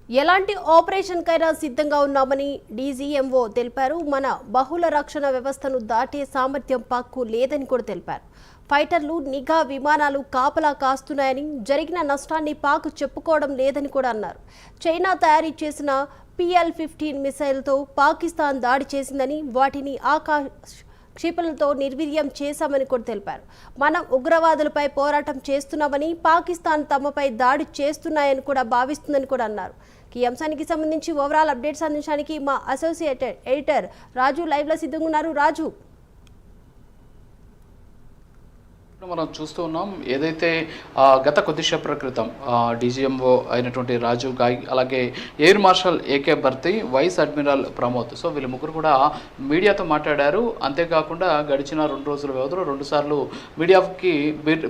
ఎలాంటి ఆపరేషన్కైనా సిద్ధంగా ఉన్నామని డీజీఎంఓ తెలిపారు. మన బహుళ రక్షణ వ్యవస్థను దాటే సామర్థ్యం పాక్కు లేదని కూడా తెలిపారు. ఫైటర్లు, నిఘా విమానాలు కాపలా కాస్తున్నాయని, జరిగిన నష్టాన్ని పాక్ చెప్పుకోవడం లేదని కూడా అన్నారు. చైనా తయారీ చేసిన PL-15 మిసైల్తో పాకిస్తాన్ దాడి చేసిందని, వాటిని క్షిపణులతో నిర్వీర్యం చేశామని కూడా తెలిపారు. మనం ఉగ్రవాదులపై పోరాటం చేస్తున్నామని, పాకిస్తాన్ తమపై దాడి చేస్తున్నాయని కూడా భావిస్తుందని కూడా అన్నారు. ఈ అంశానికి సంబంధించి ఓవరాల్ అప్డేట్స్ అందించడానికి మా అసోసియేట్ ఎడిటర్ రాజు లైవ్ లో సిద్ధంగా ఉన్నారు. రాజు, మనం చూస్తూ ఉన్నాం ఏదైతే గత కొద్దిసేపటి క్రితం డీజీఎంఓ అయినటువంటి రాజు గాయ్, అలాగే ఎయిర్ మార్షల్ ఏకే భర్తీ, వైస్ అడ్మిరల్ ప్రమోద్, సో వీళ్ళు ముగ్గురు కూడా మీడియాతో మాట్లాడారు. అంతేకాకుండా గడిచిన 2 రోజుల వ్యవధిలో 2 సార్లు మీడియాకి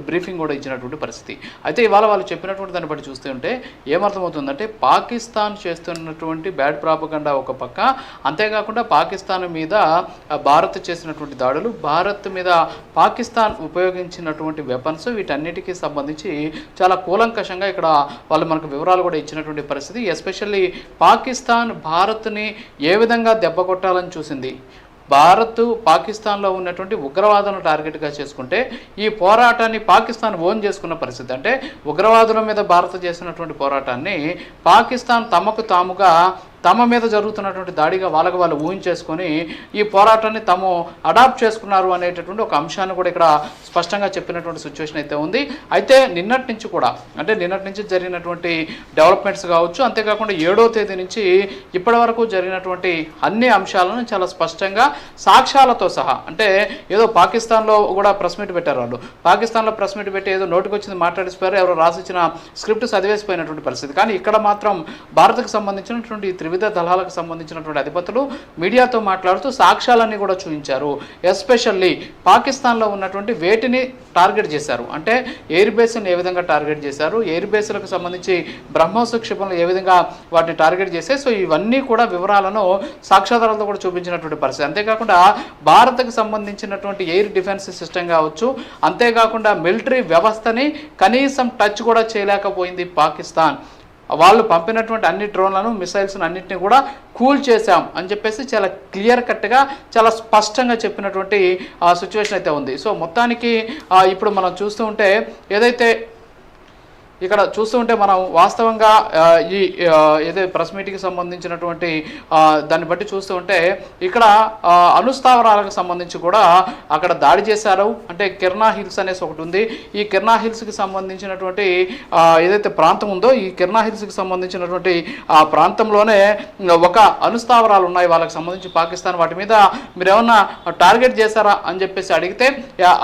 బ్రీఫింగ్ కూడా ఇచ్చినటువంటి పరిస్థితి. అయితే ఇవాళ వాళ్ళు చెప్పినటువంటి దాన్ని బట్టి చూస్తుంటే ఏమర్థమవుతుందంటే, పాకిస్తాన్ చేస్తున్నటువంటి బ్యాడ్ ప్రాపగండా ఒక పక్క, అంతేకాకుండా పాకిస్తాన్ మీద భారత్ చేసినటువంటి దాడులు, భారత్ మీద పాకిస్తాన్ ఉపయోగించిన వెపన్స్, వీటన్నిటికీ సంబంధించి చాలా కూలంకషంగా ఇక్కడ వాళ్ళు మనకు వివరాలు కూడా ఇచ్చినటువంటి పరిస్థితి. ఎస్పెషల్లీ పాకిస్తాన్ భారత్ని ఏ విధంగా దెబ్బ కొట్టాలని చూసింది, భారత్ పాకిస్తాన్లో ఉన్నటువంటి ఉగ్రవాదులను టార్గెట్గా చేసుకుంటే ఈ పోరాటాన్ని పాకిస్తాన్ ఓన్ చేసుకున్న పరిస్థితి. అంటే ఉగ్రవాదుల మీద భారత్ చేసినటువంటి పోరాటాన్ని పాకిస్తాన్ తమకు తాముగా తమ మీద జరుగుతున్నటువంటి దాడిగా వాళ్ళకు వాళ్ళు ఊహించేసుకొని ఈ పోరాటాన్ని తాము అడాప్ట్ చేసుకున్నారు అనేటటువంటి ఒక అంశాన్ని కూడా ఇక్కడ స్పష్టంగా చెప్పినటువంటి సిచ్యువేషన్ అయితే ఉంది. అయితే నిన్నటి నుంచి జరిగినటువంటి డెవలప్మెంట్స్ కావచ్చు, అంతేకాకుండా 7వ తేదీ నుంచి ఇప్పటి వరకు జరిగినటువంటి అన్ని అంశాలను చాలా స్పష్టంగా సాక్ష్యాలతో సహా, అంటే ఏదో పాకిస్తాన్లో కూడా ప్రెస్ మీట్ పెట్టారు, వాళ్ళు పాకిస్తాన్లో ప్రెస్ మీట్ పెట్టి ఏదో నోటికి వచ్చింది మాట్లాడిపోయారు, ఎవరో రాసిచ్చిన స్క్రిప్ట్ చదివేసిపోయినటువంటి పరిస్థితి. కానీ ఇక్కడ మాత్రం భారత్కు సంబంధించినటువంటి త్రివిధ దళాలకు సంబంధించినటువంటి అధిపతులు మీడియాతో మాట్లాడుతూ సాక్ష్యాలన్నీ కూడా చూపించారు. ఎస్పెషల్లీ పాకిస్తాన్లో ఉన్నటువంటి వేటిని టార్గెట్ చేశారు, అంటే ఎయిర్ బేస్ని ఏ విధంగా టార్గెట్ చేశారు, ఎయిర్ బేస్లకు సంబంధించి బ్రహ్మోస్ క్షిపణులు ఏ విధంగా వాటిని టార్గెట్ చేశాయి, సో ఇవన్నీ కూడా వివరాలను సాక్ష్యాధారాలతో కూడా చూపించినటువంటి పరిస్థితి. అంతేకాకుండా భారత్కు సంబంధించినటువంటి ఎయిర్ డిఫెన్స్ సిస్టమ్ కావచ్చు, అంతేకాకుండా మిలిటరీ వ్యవస్థని కనీసం టచ్ కూడా చేయలేకపోయింది పాకిస్తాన్. వాళ్ళు పంపినటువంటి అన్ని డ్రోన్లను, మిసైల్స్ను అన్నింటినీ కూడా కూల్ చేశాం అని చెప్పేసి చాలా క్లియర్ కట్గా చాలా స్పష్టంగా చెప్పినటువంటి సిచ్యువేషన్ అయితే ఉంది. సో మొత్తానికి ఇప్పుడు మనం చూస్తూ ఉంటే ఏదైతే ఇక్కడ చూస్తూ ఉంటే మనం వాస్తవంగా ఈ ఏదైతే ప్రెస్ మీట్కి సంబంధించినటువంటి దాన్ని బట్టి చూస్తూ ఉంటే ఇక్కడ అనుస్థావరాలకు సంబంధించి కూడా అక్కడ దాడి చేశారు. అంటే కిర్నా హిల్స్ అనేసి ఒకటి ఉంది, ఈ కిర్నా హిల్స్కి సంబంధించినటువంటి ఏదైతే ప్రాంతం ఉందో, ఈ కిర్నా హిల్స్కి సంబంధించినటువంటి ఆ ప్రాంతంలోనే ఒక అనుస్థావరాలు ఉన్నాయి వాళ్ళకి సంబంధించి పాకిస్తాన్, వాటి మీద మీరు ఏమన్నా టార్గెట్ చేశారా అని చెప్పేసి అడిగితే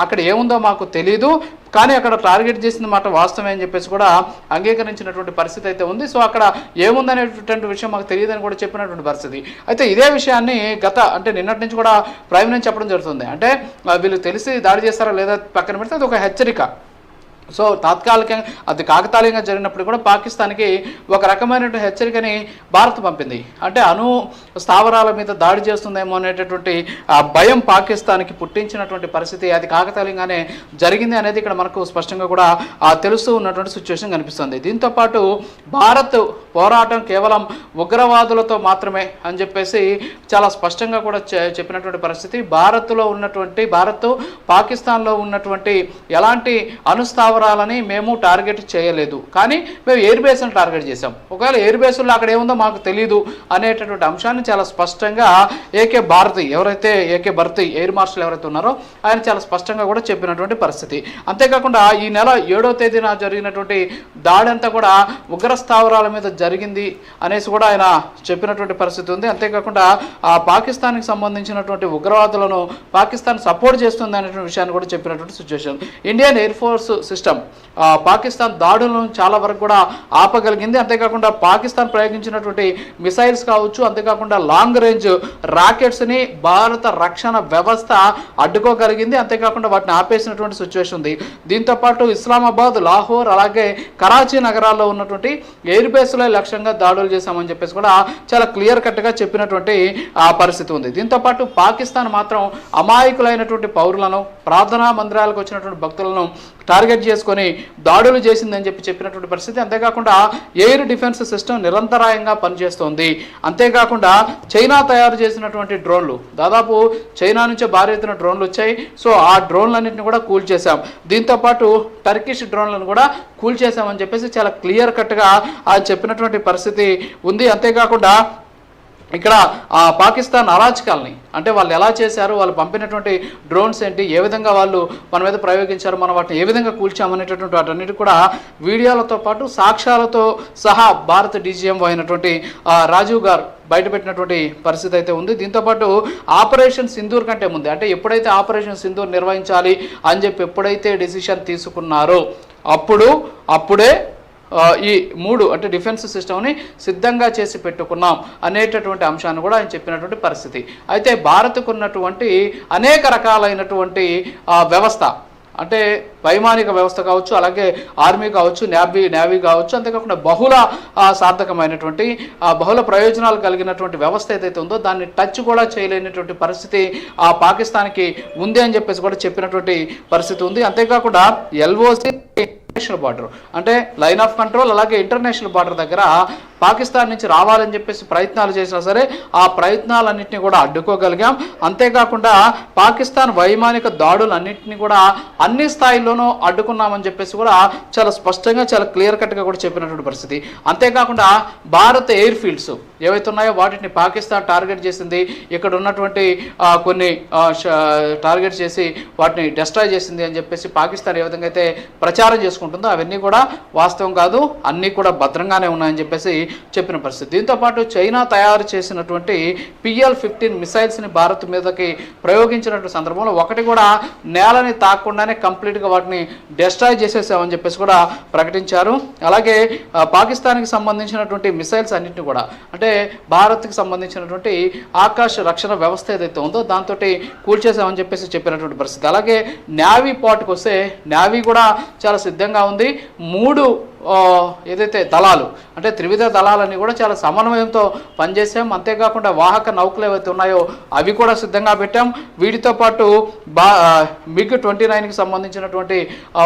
అక్కడ ఏముందో మాకు తెలీదు, కానీ అక్కడ టార్గెట్ చేసిన మాట వాస్తవమే అని చెప్పేసి కూడా అంగీకరించినటువంటి పరిస్థితి అయితే ఉంది. సో అక్కడ ఏముందనేటువంటి విషయం మాకు తెలియదని కూడా చెప్పినటువంటి పరిస్థితి. అయితే ఇదే విషయాన్ని అంటే నిన్నటి నుంచి కూడా ప్రైమ్ మినిస్టర్ చెప్పడం జరుగుతుంది. అంటే వీళ్ళు తెలిసి దాడి చేస్తారా లేదా పక్కన పెడితే అది ఒక హెచ్చరిక. సో తాత్కాలికంగా అది కాకతాళీయంగా జరిగినప్పుడు కూడా పాకిస్తాన్కి ఒక రకమైనటువంటి హెచ్చరికని భారత్ పంపింది. అంటే స్థావరాల మీద దాడి చేస్తుందేమో అనేటటువంటి భయం పాకిస్తాన్కి పుట్టించినటువంటి పరిస్థితి, అది కాకతాళీయంగానే జరిగింది అనేది ఇక్కడ మనకు స్పష్టంగా కూడా తెలుస్తూ ఉన్నటువంటి సిచ్యువేషన్ కనిపిస్తుంది. దీంతోపాటు భారత్ పోరాటం కేవలం ఉగ్రవాదులతో మాత్రమే అని చెప్పేసి చాలా స్పష్టంగా కూడా చెప్పినటువంటి పరిస్థితి. భారత్ పాకిస్తాన్లో ఉన్నటువంటి ఎలాంటి అనుస్థావరాలని మేము టార్గెట్ చేయలేదు, కానీ మేము ఎయిర్ బేస్ని టార్గెట్ చేసాం. ఒకవేళ ఎయిర్ బేస్లో అక్కడ ఏముందో మాకు తెలియదు అనేటటువంటి అంశాన్ని చాలా స్పష్టంగా ఏకే భర్తీ ఎయిర్ మార్షల్ ఎవరైతే ఉన్నారో ఆయన చాలా స్పష్టంగా కూడా చెప్పినటువంటి పరిస్థితి. అంతేకాకుండా ఈ నెల 7వ తేదీన జరిగినటువంటి దాడి అంతా కూడా ఉగ్ర స్థావరాల మీద జరిగింది అనేసి కూడా ఆయన చెప్పినటువంటి పరిస్థితి ఉంది. అంతేకాకుండా పాకిస్తాన్కి సంబంధించినటువంటి ఉగ్రవాదులను పాకిస్తాన్ సపోర్ట్ చేస్తుంది అనేటువంటి విషయాన్ని కూడా చెప్పినటువంటి situation. Indian air force system Pakistan దాడులను చాలా వరకు కూడా ఆపగలిగింది. అంతేకాకుండా పాకిస్తాన్ ప్రయోగించినటువంటి మిసైల్స్ కావచ్చు, అంతేకాకుండా లాంగ్ రేంజ్ రాకెట్స్ని భారత రక్షణ వ్యవస్థ అడ్డుకోగలిగింది. అంతేకాకుండా వాటిని ఆపేసినటువంటి సిచ్యువేషన్ ఉంది. దీంతోపాటు ఇస్లామాబాద్, లాహోర్, అలాగే కరాచీ నగరాల్లో ఉన్నటువంటి ఎయిర్ బేస్లో లక్ష్యంగా దాడులు చేశామని చెప్పేసి కూడా చాలా క్లియర్ కట్గా చెప్పినటువంటి పరిస్థితి ఉంది. దీంతోపాటు పాకిస్తాన్ మాత్రం అమాయకులైనటువంటి పౌరులను, ప్రార్థనా మందిరాలకు వచ్చినటువంటి భక్తులను టార్గెట్ చేసుకొని దాడులు చేసిందని చెప్పినటువంటి పరిస్థితి. అంతేకాకుండా ఎయిర్ డిఫెన్స్ సిస్టమ్ నిరంతరాయంగా పనిచేస్తోంది. అంతేకాకుండా చైనా తయారు చేసినటువంటి డ్రోన్లు, దాదాపు చైనా నుంచే భారీ ఎత్తున డ్రోన్లు వచ్చాయి. సో ఆ డ్రోన్లన్నింటినీ కూడా కూల్చేశాం. దీంతోపాటు టర్కిష్ డ్రోన్లను కూడా కూల్చేశామని చెప్పేసి చాలా క్లియర్ కట్గా చెప్పినటువంటి పరిస్థితి ఉంది. అంతేకాకుండా ఇక్కడ పాకిస్తాన్ అరాచకాలని, అంటే వాళ్ళు ఎలా చేశారు, వాళ్ళు పంపినటువంటి డ్రోన్స్ ఏంటి, ఏ విధంగా వాళ్ళు మన మీద ప్రయోగించారు, మనం వాటిని ఏ విధంగా కూల్చామనేటటువంటి వాటన్నిటి కూడా వీడియోలతో పాటు సాక్ష్యాలతో సహా భారత డీజీఎంఓ అయినటువంటి రాజీవ్ గారు బయటపెట్టినటువంటి పరిస్థితి అయితే ఉంది. దీంతోపాటు ఆపరేషన్ సింధూర్ కంటే ముందే, అంటే ఎప్పుడైతే ఆపరేషన్ సింధూర్ నిర్వహించాలి అని చెప్పి ఎప్పుడైతే డెసిషన్ తీసుకున్నారో అప్పుడే ఈ 3 అంటే డిఫెన్స్ సిస్టమ్ని సిద్ధంగా చేసి పెట్టుకున్నాం అనేటటువంటి అంశాన్ని కూడా ఆయన చెప్పినటువంటి పరిస్థితి. అయితే భారత్కు ఉన్నటువంటి అనేక రకాలైనటువంటి వ్యవస్థ, అంటే వైమానిక వ్యవస్థ కావచ్చు, అలాగే ఆర్మీ కావచ్చు, నేవీ కావచ్చు, అంతేకాకుండా బహుళ సార్థకమైనటువంటి బహుళ ప్రయోజనాలు కలిగినటువంటి వ్యవస్థ ఏదైతే ఉందో దాన్ని టచ్ కూడా చేయలేనటువంటి పరిస్థితి పాకిస్తాన్కి ఉంది అని చెప్పేసి కూడా చెప్పినటువంటి పరిస్థితి ఉంది. అంతేకాకుండా ఎల్ఓసి ఇంటర్నేషనల్ బార్డర్, అంటే లైన్ ఆఫ్ కంట్రోల్, అలాగే ఇంటర్నేషనల్ బార్డర్ దగ్గర పాకిస్తాన్ నుంచి రావాలని చెప్పేసి ప్రయత్నాలు చేసినా సరే ఆ ప్రయత్నాలన్నింటినీ కూడా అడ్డుకోగలిగాం. అంతేకాకుండా పాకిస్తాన్ వైమానిక దాడులన్నింటినీ కూడా అన్ని స్థాయిల్లోనూ అడ్డుకున్నామని చెప్పేసి కూడా చాలా స్పష్టంగా, చాలా క్లియర్ కట్గా కూడా చెప్పినటువంటి పరిస్థితి. అంతేకాకుండా భారత్ ఎయిర్ ఫీల్డ్స్ ఏవైతే ఉన్నాయో వాటిని పాకిస్తాన్ టార్గెట్ చేసింది, ఇక్కడ ఉన్నటువంటి కొన్ని టార్గెట్ చేసి వాటిని డెస్ట్రాయ్ చేసింది అని చెప్పేసి పాకిస్తాన్ ఏ విధంగా అయితే ప్రచారం చేసుకుంటుందో అవన్నీ కూడా వాస్తవం కాదు, అన్నీ కూడా భద్రంగానే ఉన్నాయని చెప్పేసి చెప్పిన పరిస్థితి. దీంతోపాటు చైనా తయారు చేసినటువంటి PL-15 మిసైల్స్ని భారత్ మీదకి ప్రయోగించినటువంటి సందర్భంలో ఒకటి కూడా నేలని తాకుండానే కంప్లీట్గా వాటిని డెస్ట్రాయ్ చేసేసామని చెప్పేసి కూడా ప్రకటించారు. అలాగే పాకిస్తాన్కి సంబంధించినటువంటి మిసైల్స్ అన్నింటినీ కూడా, అంటే భారత్కి సంబంధించినటువంటి ఆకాశ రక్షణ వ్యవస్థ ఏదైతే ఉందో దాంతో కూల్చేసామని చెప్పేసి చెప్పినటువంటి పరిస్థితి. అలాగే నేవీ పార్ట్కి వస్తే నేవీ కూడా చాలా సిద్ధంగా ఉంది. 3 ఏదైతే దళాలు, అంటే త్రివిధ దళాలన్నీ కూడా చాలా సమన్వయంతో పనిచేసాం. అంతేకాకుండా వాహక నౌకలు ఏవైతే ఉన్నాయో అవి కూడా సిద్ధంగా పెట్టాం. వీటితో పాటు MiG-29కి సంబంధించినటువంటి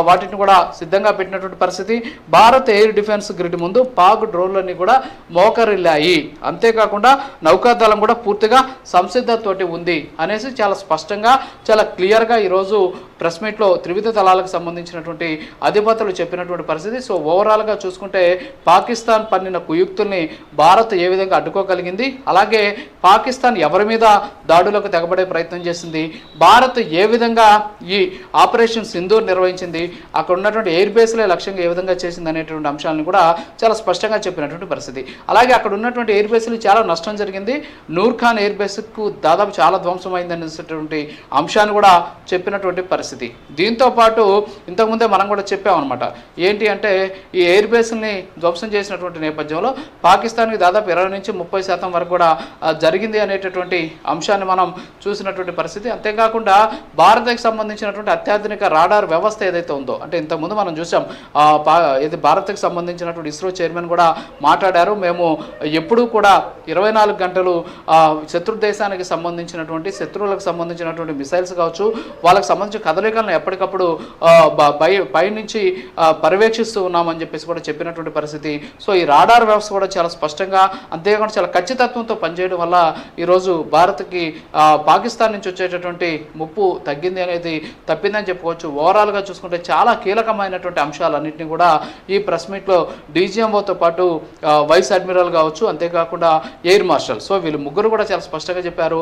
వాటిని కూడా సిద్ధంగా పెట్టినటువంటి పరిస్థితి. భారత్ ఎయిర్ డిఫెన్స్ గ్రిడ్ ముందు పాక్ డ్రోన్లన్నీ కూడా మోకరిల్లాయి. అంతేకాకుండా నౌకాదళం కూడా పూర్తిగా సంసిద్ధతతోటి ఉంది అనేసి చాలా స్పష్టంగా, చాలా క్లియర్గా ఈరోజు ప్రెస్ మీట్లో త్రివిధ దళాలకు సంబంధించినటువంటి అధిపతులు చెప్పినటువంటి పరిస్థితి. సో ఓవరాల్గా చూసుకుంటే పాకిస్తాన్ పన్నిన కుయుక్తుల్ని భారత్ ఏ విధంగా అడ్డుకోగలిగింది, అలాగే పాకిస్తాన్ ఎవరి మీద దాడులకు తెగబడే ప్రయత్నం చేసింది, భారత్ ఏ విధంగా ఈ ఆపరేషన్ సింధూర్ నిర్వహించింది, అక్కడ ఉన్నటువంటి ఎయిర్ బేస్లే లక్ష్యంగా ఏ విధంగా చేసింది అనేటువంటి అంశాలను కూడా చాలా స్పష్టంగా చెప్పినటువంటి పరిస్థితి. అలాగే అక్కడ ఉన్నటువంటి ఎయిర్ బేస్లు చాలా నష్టం జరిగింది. నూర్ ఖాన్ ఎయిర్ బేస్కు దాదాపు చాలా ధ్వంసమైంది అనేటువంటి అంశాన్ని కూడా చెప్పినటువంటి పరిస్థితి. దీంతో పాటు ఇంతకుముందే మనం కూడా చెప్పామన్నమాట, ఏంటి అంటే ఈ ఎయిర్ బేస్ని ధ్వంసం చేసినటువంటి నేపథ్యంలో పాకిస్తాన్కి దాదాపు 20 నుంచి 30% వరకు కూడా జరిగింది అనేటటువంటి అంశాన్ని మనం చూసినటువంటి పరిస్థితి. అంతేకాకుండా భారత్కి సంబంధించినటువంటి అత్యాధునిక రాడార్ వ్యవస్థ ఏదైతే ఉందో, అంటే ఇంతకుముందు మనం చూసాం ఇది భారత్కి సంబంధించినటువంటి ఇస్రో చైర్మన్ కూడా మాట్లాడారు, మేము ఎప్పుడూ కూడా 24 గంటలు శత్రు దేశానికి సంబంధించినటువంటి శత్రువులకు సంబంధించినటువంటి మిసైల్స్ కావచ్చు, వాళ్ళకి సంబంధించిన కదలికలను ఎప్పటికప్పుడు పైనుంచి పర్యవేక్షిస్తూ ఉన్నామని చెప్పేసి కూడా చెప్పినటువంటి పరిస్థితి. సో ఈ రాడార్ వ్యవస్థ కూడా చాలా స్పష్టంగా, అంతేకాకుండా చాలా ఖచ్చితత్వంతో పనిచేయడం వల్ల ఈరోజు భారత్కి పాకిస్తాన్ నుంచి వచ్చేటటువంటి ముప్పు తగ్గింది అనేది తప్పిందని చెప్పుకోవచ్చు. ఓవరాల్గా చూసుకుంటే చాలా కీలకమైనటువంటి అంశాలన్నింటినీ కూడా ఈ ప్రెస్ మీట్లో డీజీఎంఓతో పాటు వైస్ అడ్మిరల్ కావచ్చు, అంతేకాకుండా ఎయిర్ మార్షల్, సో వీళ్ళు ముగ్గురు కూడా చాలా స్పష్టంగా చెప్పారు.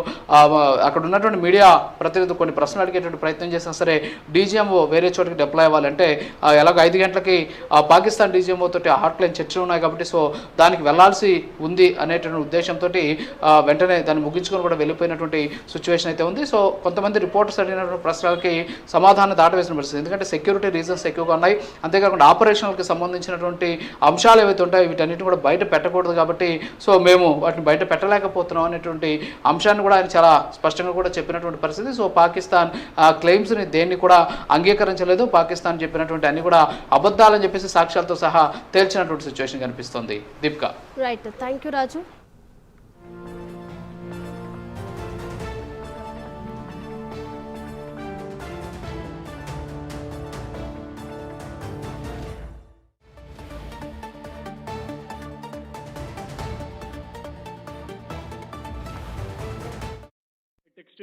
అక్కడ ఉన్నటువంటి మీడియా ప్రతినిధులు కొన్ని ప్రశ్నలు అడిగేటువంటి ప్రయత్నం చేసినా సరే డీజీఎంఓ వేరే చోటికి డిప్లాయ్ అవ్వాలంటే ఎలాగో 5 గంటలకి పాకిస్తాన్ డీజీఎంఓ తోటి హాట్లైన్ చర్చలు ఉన్నాయి కాబట్టి సో దానికి వెళ్లాల్సి ఉంది అనేటువంటి ఉద్దేశంతో వెంటనే దాన్ని ముగించుకొని కూడా వెళ్ళిపోయినటువంటి సిచ్యువేషన్ అయితే ఉంది. సో కొంతమంది రిపోర్టర్స్ అడిగినటువంటి ప్రశ్నలకి సమాధానం దాటవేసిన పరిస్థితి, ఎందుకంటే సెక్యూరిటీ రీజన్స్ ఎక్కువగా ఉన్నాయి. అంతేకాకుండా ఆపరేషనల్కి సంబంధించినటువంటి అంశాలు ఏవైతే ఉంటాయో వీటన్నిటిని కూడా బయట పెట్టకూడదు కాబట్టి సో మేము వాటిని బయట పెట్టలేకపోతున్నాం అనేటువంటి అంశాన్ని కూడా ఆయన చాలా స్పష్టంగా కూడా చెప్పినటువంటి పరిస్థితి. సో పాకిస్తాన్ క్లెయిమ్స్ని దేన్ని కూడా అంగీకరించలేదు, పాకిస్తాన్ చెప్పినటువంటి అన్ని కూడా అబద్ధాలని చెప్పేసి సాక్ష్యాలతో సహా తేల్చినటువంటి సిచ్యువేషన్ కనిపిస్తుంది. Deepika. Right, thank you Raju.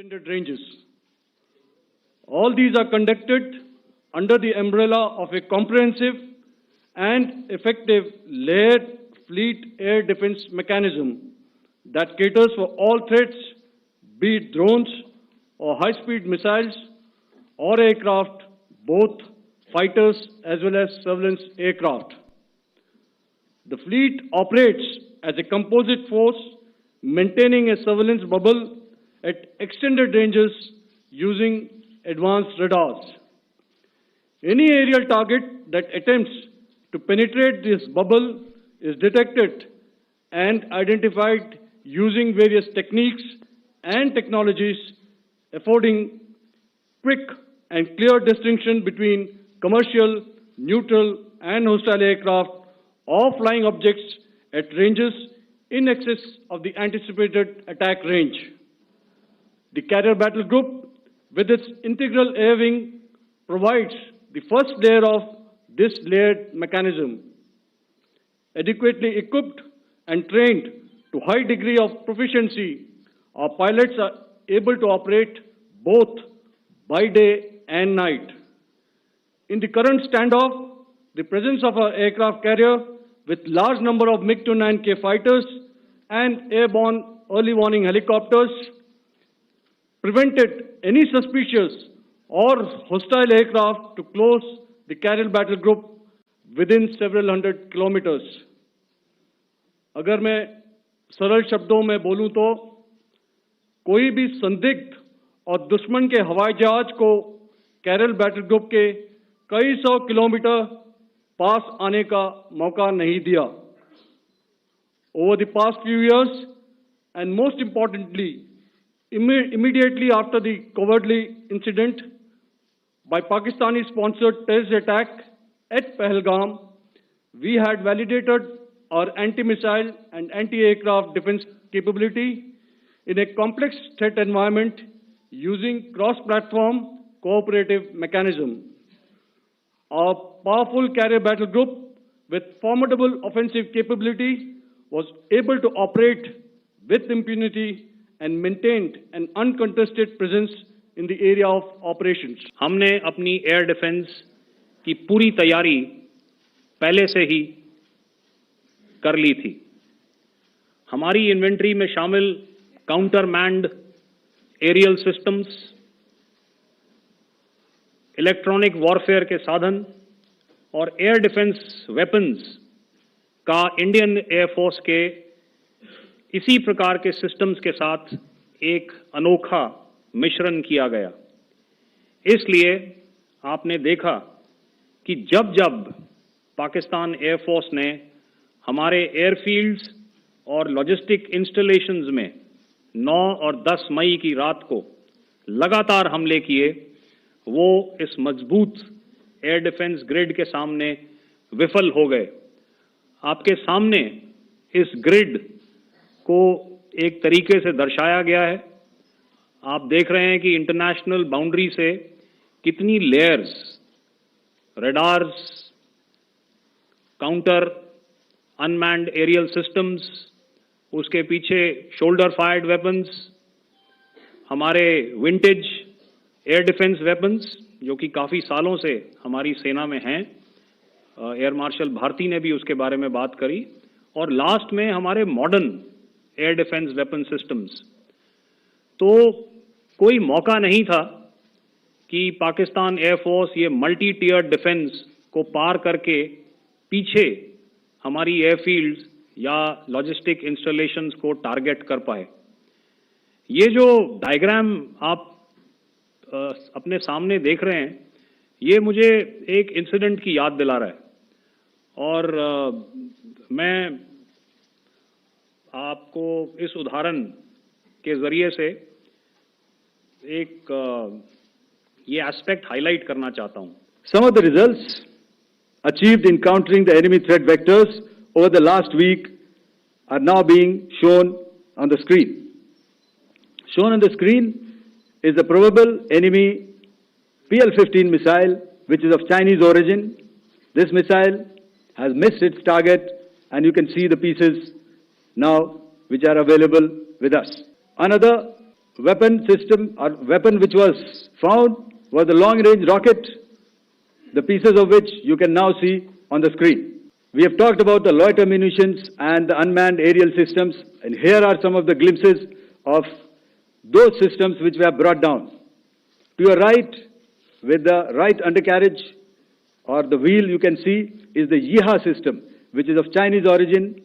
extended ranges. All these are conducted under the umbrella of a comprehensive and effective layered fleet air defense mechanism that caters for all threats, be it drones or high-speed missiles or aircraft, both fighters as well as surveillance aircraft. The fleet operates as a composite force, maintaining a surveillance bubble at extended ranges using advanced radars. Any aerial target that attempts to penetrate this bubble is detected and identified using various techniques and technologies, affording quick and clear distinction between commercial, neutral, and hostile aircraft or flying objects at ranges in excess of the anticipated attack range. The Carrier Battle Group, with its integral air wing, provides the first layer of this layered mechanism. Adequately equipped and trained to high degree of proficiency, our pilots are able to operate both by day and night. In the current standoff, the presence of our aircraft carrier with large number of MiG-29K fighters and airborne early warning helicopters prevented any suspicious or hostile aircraft to close the Carrier Battle Group within several hundred kilometers. अगर मैं सरल शब्दों में बोलूं तो कोई भी संदिग्ध और दुश्मन के हवाई जहाज को कैरल बैटल ग्रुप के कई सौ किलोमीटर पास आने का मौका नहीं दिया. Over the past few years, and most importantly, immediately after the cowardly incident by Pakistani-sponsored terrorist attack at Pahalgam, we had validated our anti-missile and anti-aircraft defense capability in a complex threat environment using cross-platform cooperative mechanism. Our powerful carrier battle group with formidable offensive capability was able to operate with impunity and maintained an uncontested presence in the area of operations. हमने अपनी air defence की पूरी तैयारी पहले से ही कर ली थी. हमारी इन्वेंट्री में शामिल counter manned aerial systems, electronic warfare के साधन और एयर डिफेंस वेपन्स का इंडियन एयरफोर्स के इसी प्रकार के सिस्टम्स के साथ एक अनोखा मिश्रण किया गया. इसलिए आपने देखा कि जब जब पाकिस्तान एयरफोर्स ने हमारे एयरफील्ड्स और लॉजिस्टिक इंस्टॉलेशंस में 9 और 10 मई की रात को लगातार हमले किए, वो इस मजबूत एयर डिफेंस ग्रिड के सामने विफल हो गए. आपके सामने इस ग्रिड को एक तरीके से दर्शाया गया है. आप देख रहे हैं कि इंटरनेशनल बाउंड्री से कितनी layers, radars, counter unmanned aerial systems, उसके पीछे शोल्डर फायर्ड वेपन्स, हमारे विंटेज एयर डिफेंस वेपन्स जो कि काफ़ी सालों से हमारी सेना में हैं. एयर मार्शल भारती ने भी उसके बारे में बात करी. और लास्ट में हमारे modern air defence weapon systems. तो कोई मौका नहीं था कि पाकिस्तान एयरफोर्स ये मल्टी टियर डिफेंस को पार करके पीछे हमारी एयरफील्ड्स या लॉजिस्टिक इंस्टॉलेशंस को टारगेट कर पाए. ये जो डायग्राम आप अपने सामने देख रहे हैं, ये मुझे एक इंसिडेंट की याद दिला रहा है. और मैं आपको इस उदाहरण के जरिए से एक ये एस्पेक्ट हाईलाइट करना चाहता हूं. Some of the results achieved in countering the enemy threat vectors over the last week are now being shown on the screen. Shown on the screen is the probable enemy PL-15 missile, which is of Chinese origin. This missile has missed its target, and you can see the pieces now which are available with us. Another weapon system or weapon which was found was a long-range rocket, the pieces of which you can now see on the screen. We have talked about the loiter munitions and the unmanned aerial systems, and here are some of the glimpses of those systems which we have brought down. To your right, with the right undercarriage or the wheel you can see is the Yeeha system, which is of Chinese origin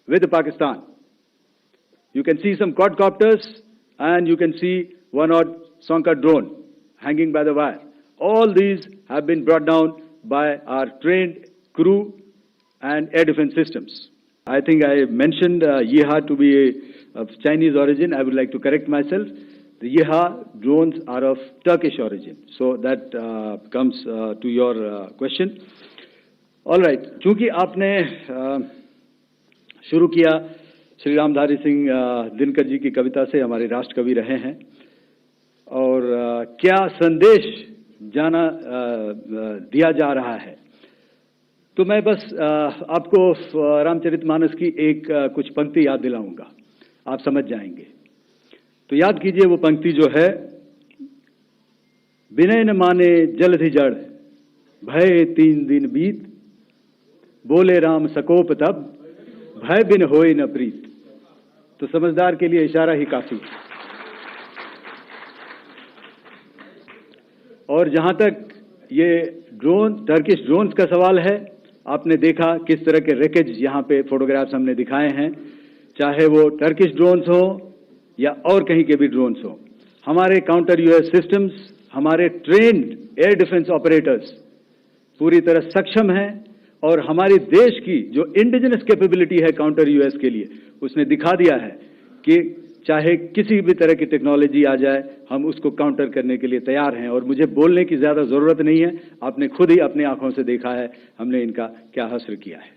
with Pakistan. You can see some quadcopters and you can see one odd Sonka drone hanging by the wire. All these have been brought down by our trained crew and air defense systems. I think I mentioned Yeeha to be of Chinese origin. I would like to correct myself. The Yeeha drones are of Turkish origin. So that comes to your question. All right. चूंकि आपने शुरू किया श्री रामधारी सिंह दिनकर जी की कविता से, हमारे राष्ट्र कवि रहे हैं, और क्या संदेश दिया जा रहा है, तो मैं बस आपको रामचरितमानस की एक कुछ पंक्ति याद दिलाऊंगा, आप समझ जाएंगे। तो याद कीजिए वो पंक्ति जो है, विनय न माने जलधि जड़, भय 3 दिन बीत, बोले राम सकोप तब, भय बिन होए न प्रीत। तो समझदार के लिए इशारा ही काफी। और जहां तक ये टर्किश ड्रोन्स का सवाल है, आपने देखा किस तरह के रेकेज यहाँ पे फोटोग्राफ्स हमने दिखाए हैं, चाहे वो टर्किश ड्रोन्स हो या और कहीं के भी ड्रोन्स हो। हमारे काउंटर यूएस सिस्टम्स, हमारे ट्रेन्ड एयर डिफेंस ऑपरेटर्स पूरी तरह सक्षम हैं, और हमारी देश की जो इंडिजिनस कैपेबिलिटी है काउंटर यूएस के लिए, उसने दिखा दिया है कि चाहे किसी भी तरह की टेक्नोलॉजी आ जाए, हम उसको काउंटर करने के लिए तैयार हैं। और मुझे बोलने की ज्यादा जरूरत नहीं है, आपने खुद ही अपनी आंखों से देखा है हमने इनका क्या हश्र किया है।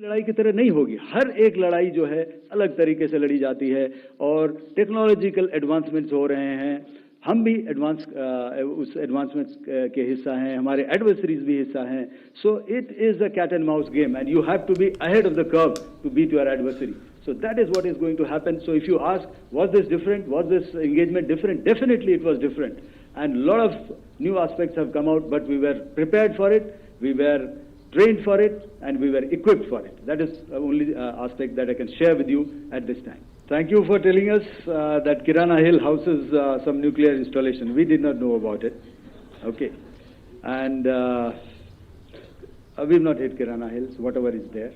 लड़ाई की तरह नहीं होगी, हर एक लड़ाई जो है अलग तरीके से लड़ी जाती है, और टेक्नोलॉजिकल एडवांसमेंट्स हो रहे हैं, हम भी उस एडवांसमेंट्स के हिस्सा हैं, हमारे एडवर्सरीज भी हिस्सा हैं। So it is a cat and mouse game and you have to be ahead of the curve to beat your adversary. So that is what is going to happen. So if you ask, was this different? Was this engagement different? Definitely it was different. And a lot of new aspects have come out, but we were prepared for it, we were trained for it, and we were equipped for it. That is the only aspect that I can share with you at this time. Thank you for telling us that Kirana Hill houses some nuclear installation. We did not know about it. Okay. And we've not hit Kirana Hills, whatever is there.